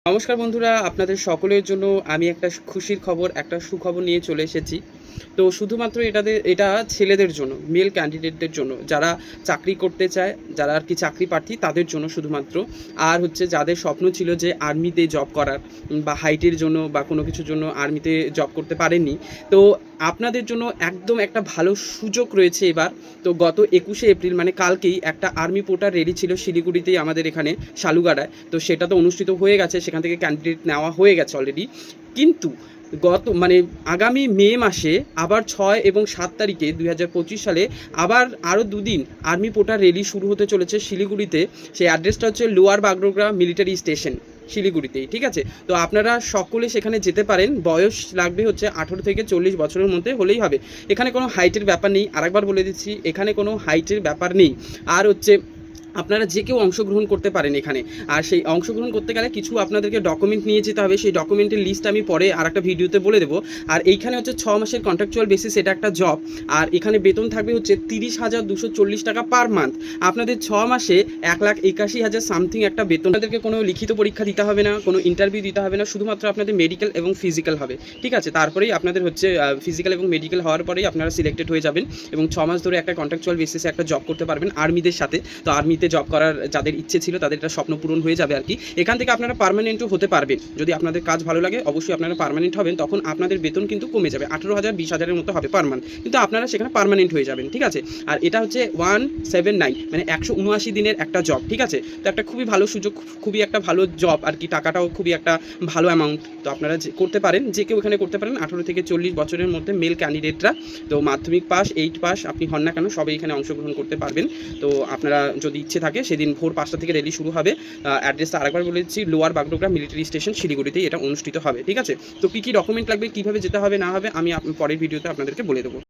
নমস্কার বন্ধুরা, আপনাদের সকলের জন্য আমি একটা খুশির খবর, একটা সুখবর নিয়ে চলে এসেছি। তো শুধুমাত্র এটা ছেলেদের জন্য, মেল ক্যান্ডিডেটদের জন্য, যারা চাকরি করতে চায়, যারা আর কি চাকরি প্রার্থী তাদের জন্য শুধুমাত্র। আর হচ্ছে যাদের স্বপ্ন ছিল যে আর্মিতে জব করার বা হাইটের জন্য বা কোনো কিছুর জন্য আর্মিতে জব করতে পারেননি, তো আপনাদের জন্য একদম একটা ভালো সুযোগ রয়েছে এবার। তো গত 21শে এপ্রিল মানে কালকেই একটা আর্মি পোর্টাল রেডি ছিল শিলিগুড়িতেই, আমাদের এখানে শালুগাড়ায়। তো সেটা তো অনুষ্ঠিত হয়ে গেছে, সেখান থেকে ক্যান্ডিডেট নেওয়া হয়ে গেছে অলরেডি। কিন্তু আগামী মে মাসে আবার 6 এবং 7 তারিখে 2025 সালে আবার আরও দুদিন আর্মি পোর্টাল রেলি শুরু হতে চলেছে শিলিগুড়িতে। সেই অ্যাড্রেসটা হচ্ছে লোয়ার বাগডোগরা মিলিটারি স্টেশন, শিলিগুড়িতেই। ঠিক আছে, তো আপনারা সকলে সেখানে যেতে পারেন। বয়স লাগবে হচ্ছে 18 থেকে 40 বছরের মধ্যে হলেই হবে। এখানে কোনো হাইটের ব্যাপার নেই, আরেকবার বলে দিচ্ছি, এখানে কোনো হাইটের ব্যাপার নেই। আর হচ্ছে আপনারা যে কেউ অংশগ্রহণ করতে পারেন এখানে। আর সেই অংশগ্রহণ করতে গেলে কিছু আপনাদেরকে ডকুমেন্ট নিয়ে যেতে হবে, সেই ডকুমেন্টের লিস্ট আমি পরে আর একটা ভিডিওতে বলে দেবো। আর এইখানে হচ্ছে 6 মাসের কন্ট্রাকচুয়াল বেসিস, এটা একটা জব। আর এখানে বেতন থাকবে হচ্ছে 30,240 টাকা পার মান্থ। আপনাদের 6 মাসে 1,81,000 সামথিং একটা বেতন। আপনাদেরকে কোনো লিখিত পরীক্ষা দিতে হবে না, কোনো ইন্টারভিউ দিতে হবে না, শুধুমাত্র আপনাদের মেডিকেল এবং ফিজিক্যাল হবে। ঠিক আছে, তারপরেই আপনাদের হচ্ছে ফিজিক্যাল এবং মেডিকেল হওয়ার পরেই আপনারা সিলেক্টেড হয়ে যাবেন এবং 6 মাস ধরে একটা কন্ট্রাকচুয়াল বেসিসে একটা জব করতে পারবেন আর্মিদের সাথে। তো আর্মিতে জব করার যাদের ইচ্ছে ছিল তাদের একটা স্বপ্ন পূরণ হয়ে যাবে আর কি। এখান থেকে আপনারা পার্মানেন্টও হতে পারবেন, যদি আপনাদের কাজ ভালো লাগে অবশ্যই আপনারা পার্মানেন্ট হবেন। তখন আপনাদের বেতন কিন্তু কমে যাবে, 18,000 20,000-এর মতো হবে পার মান্থ, কিন্তু আপনারা সেখানে পার্মানেন্ট হয়ে যাবেন। ঠিক আছে, আর এটা হচ্ছে 179 মানে 179 দিনের একটা জব। ঠিক আছে, তো একটা খুবই ভালো সুযোগ, খুবই একটা ভালো জব আর কি, টাকাটাও খুবই একটা ভালো অ্যামাউন্ট। তো আপনারা করতে পারেন, যে কেউ এখানে করতে পারেন 18 থেকে 40 বছরের মধ্যে মেল ক্যান্ডিডেটরা। তো মাধ্যমিক পাস 8 পাস আপনি হন না কেন, সবাই এখানে অংশগ্রহণ করতে পারবেন। তো আপনারা যদি ইচ্ছে থাকে সেদিন ভোর 5টা থেকে রেলি শুরু হবে। অ্যাড্রেসটা আরেকবার বলে দিচ্ছি, লোয়ার বাগডোগরা মিলিটারি স্টেশন, শিলিগুড়িতেই এটা অনুষ্ঠিত হবে। ঠিক আছে, তো কী কী ডকুমেন্ট লাগবে, কীভাবে যেতে হবে না হবে আমি পরের ভিডিওতে আপনাদেরকে বলে দেবো।